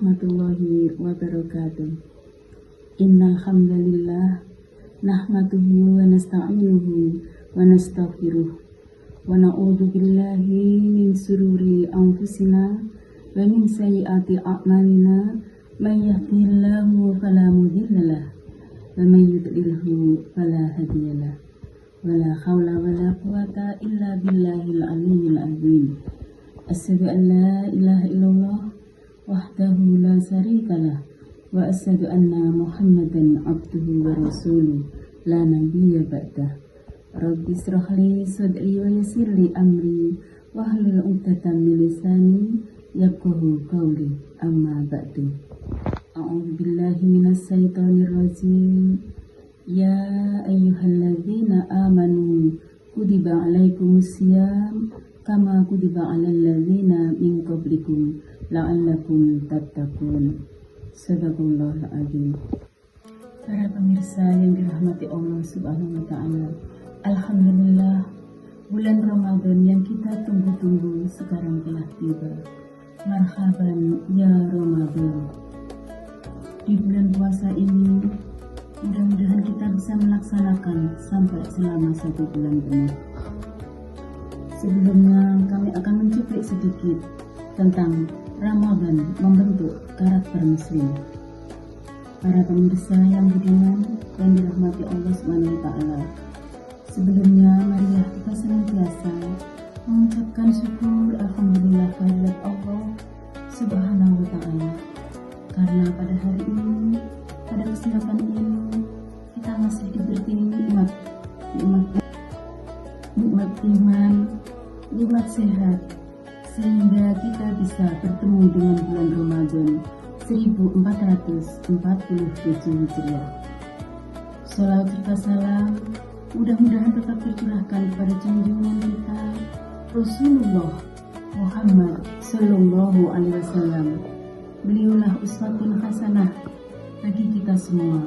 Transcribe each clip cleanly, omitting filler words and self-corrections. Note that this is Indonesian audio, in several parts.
warahmatullahi wabarakatuh. Innal hamdalillah nahmaduhu wa nasta'inuhu wa nastaghfiruh wa na'udzu billahi min sururi anfusina wa min sayyiati a'malina may yahdihillahu fala mudhillalah wa may yudlilhu fala hadiyalah. Wala haula wala quwata illa billahil aliyyil azim. Asyhadu an la ilaha illallah wahdahu la syarikalah wa asyhadu anna Muhammadan abduhu wa rasuluh la nabiyya ba'dah. Rabbi shrah li sadri wa yassir li amri wahlul 'uqdatam min lisani yafqahu qawli. Amma ba'du. A'udzu billahi minas syaitonir rajim. Ya ayyuhalladzina amanu kutiba alaikumusiyam kama kutiba alal ladzina min qablikum la'allakum tattaqun. Shadaqallahul azim. Para pemirsa yang dirahmati Allah Subhanahu wa taala, alhamdulillah bulan Ramadan yang kita tunggu-tunggu sekarang telah tiba. Marhaban ya Ramadan. Di bulan puasa ini mudah-mudahan kita bisa melaksanakan sampai selama 1 bulan penuh. Sebelumnya kami akan mencuplik sedikit tentang Ramadan membentuk karakter muslim. Para pemirsa yang budiman yang dirahmati Allah Subhanahu wa taala, sebelumnya marilah kita senantiasa mengucapkan syukur alhamdulillah kehadirat Allah Subhanahu wa taala. Karena pada hari ini, pada kesempatan ini, kita masih diberi nikmat iman, nikmat sehat, sehingga kita bisa bertemu dengan bulan Ramadan 1447 Hijriah. Sholawat serta salam mudah-mudahan tetap tercurahkan kepada junjungan kita Rasulullah Muhammad Sallallahu Alaihi Wasallam. Beliaulah uswatun hasanah bagi kita semua,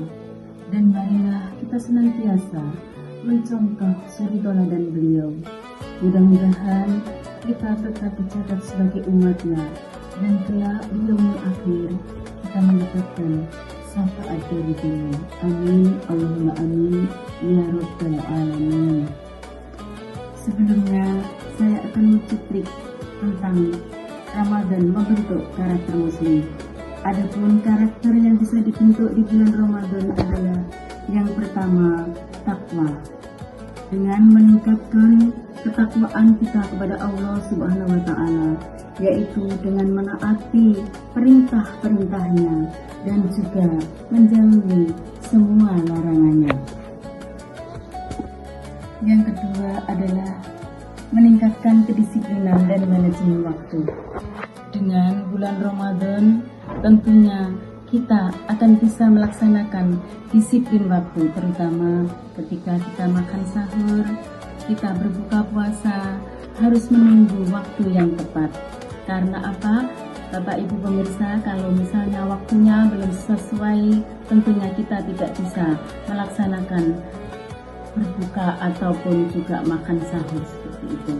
dan marilah kita senantiasa mencontoh suri teladan beliau. Mudah-mudahan kita tetap dicatat sebagai umatnya, dan kelak di yaumul akhir kita mendapatkan syafaat dari beliau. Amin Allahumma amin ya rabbal alamin. Sebelumnya saya akan mencuplik tentang Ramadan membentuk karakter muslim. Adapun karakter yang bisa dibentuk di bulan Ramadan adalah yang pertama, takwa. Dengan meningkatkan ketakwaan kita kepada Allah Subhanahu wa taala, yaitu dengan menaati perintah-perintahnya dan juga menjauhi semua larangannya. Yang kedua adalah meningkatkan kedisiplinan dan manajemen waktu. Dengan bulan Ramadan, tentunya kita akan bisa melaksanakan disiplin waktu, terutama ketika kita makan sahur, kita berbuka puasa, harus menunggu waktu yang tepat. Karena apa? Bapak Ibu pemirsa, kalau misalnya waktunya belum sesuai, tentunya kita tidak bisa melaksanakan berbuka ataupun juga makan sahur seperti itu.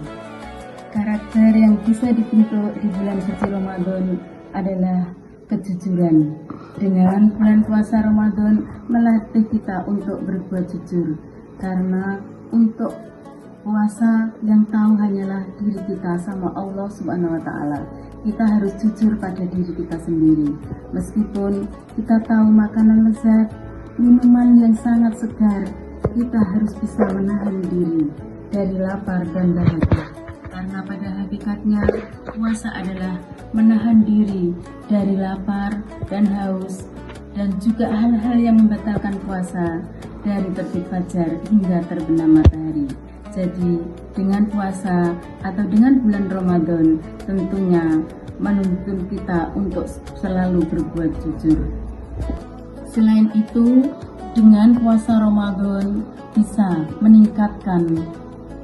Karakter yang bisa dibentuk di bulan suci Ramadan adalah kejujuran. Dengan bulan puasa Ramadan melatih kita untuk berbuat jujur, karena untuk puasa yang tahu hanyalah diri kita sama Allah Subhanahu wa taala. Kita harus jujur pada diri kita sendiri. Meskipun kita tahu makanan lezat, minuman yang sangat segar, kita harus bisa menahan diri dari lapar dan dahaga. Karena pada hakikatnya puasa adalah menahan diri dari lapar dan haus, dan juga hal-hal yang membatalkan puasa dari terbit fajar hingga terbenam matahari. Jadi dengan puasa atau dengan bulan Ramadan tentunya menuntun kita untuk selalu berbuat jujur. Selain itu, dengan puasa Ramadan bisa meningkatkan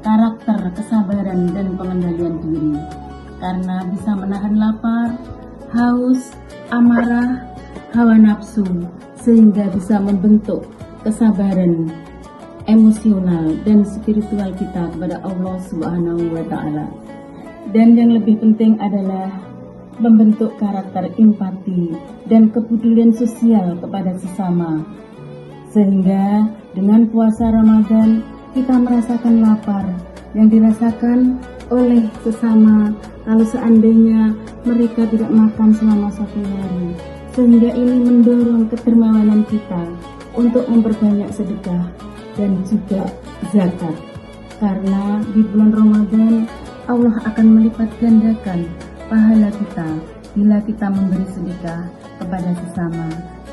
karakter, kesabaran, dan pengendalian diri, karena bisa menahan lapar, haus, amarah, hawa nafsu, sehingga bisa membentuk kesabaran emosional dan spiritual kita kepada Allah Subhanahu wa taala. Dan yang lebih penting adalah membentuk karakter empati dan kepedulian sosial kepada sesama. Sehingga dengan puasa Ramadan kita merasakan lapar yang dirasakan oleh sesama, lalu seandainya mereka tidak makan selama 1 hari. Sehingga ini mendorong kedermawanan kita untuk memperbanyak sedekah dan juga zakat. Karena di bulan Ramadan Allah akan melipat gandakan pahala kita bila kita memberi sedekah kepada sesama,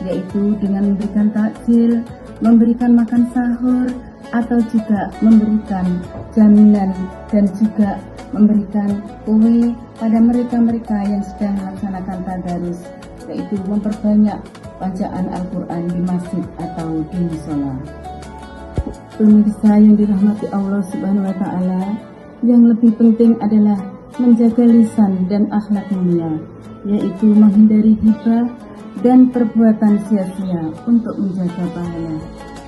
yaitu dengan memberikan takjil, memberikan makan sahur, atau juga memberikan jaminan dan juga memberikan kue pada mereka-mereka yang sedang melaksanakan tadarus, yaitu memperbanyak bacaan Al-Quran di masjid atau di musola. Pemirsa yang dirahmati Allah Subhanahu wa Ta'ala, yang lebih penting adalah menjaga lisan dan akhlak mulia, yaitu menghindari ghibah dan perbuatan sia-sia untuk menjaga pahala.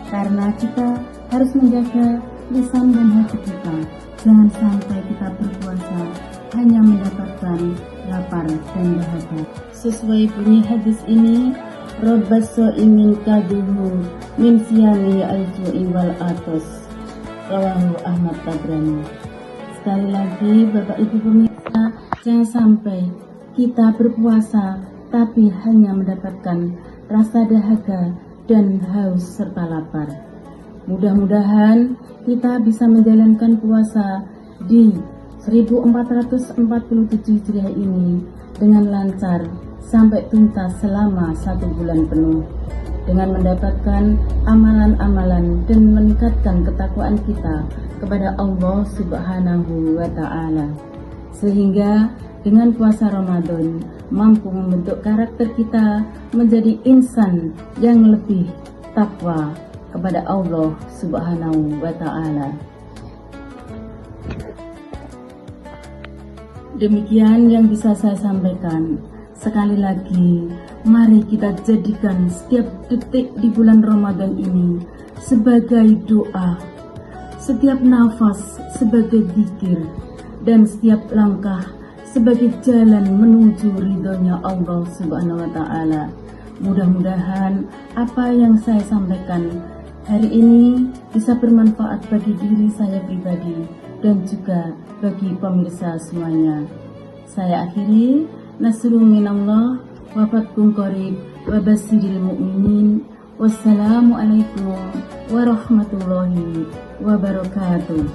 Karena kita harus menjaga lisan dan hati kita. Jangan sampai kita berpuasa hanya mendapatkan lapar dan dahaga. Sesuai bunyi hadis ini, Rabbas sha'imin kaduhu min siyami al-ju'i wal atos. Rawahu Ahmad Tabrani. Sekali lagi Bapak Ibu pemirsa, jangan sampai kita berpuasa tapi hanya mendapatkan rasa dahaga dan haus serta lapar. Mudah-mudahan kita bisa menjalankan puasa di 1447 Hijriah ini dengan lancar sampai tuntas selama 1 bulan penuh, dengan mendapatkan amalan-amalan dan meningkatkan ketakwaan kita kepada Allah Subhanahu wa Ta'ala, sehingga dengan puasa Ramadan mampu membentuk karakter kita menjadi insan yang lebih takwa kepada Allah Subhanahu wa Ta'ala. Demikian yang bisa saya sampaikan. Sekali lagi, mari kita jadikan setiap detik di bulan Ramadan ini sebagai doa, setiap nafas sebagai zikir, dan setiap langkah sebagai jalan menuju ridhonya Allah Subhanahu wa Ta'ala. Mudah-mudahan apa yang saya sampaikan hari ini bisa bermanfaat bagi diri saya pribadi dan juga bagi pemirsa semuanya. Saya akhiri, nasrun minallah wa fathun qarib wa basyiril mu'minin. Wassalamualaikum warahmatullahi wabarakatuh.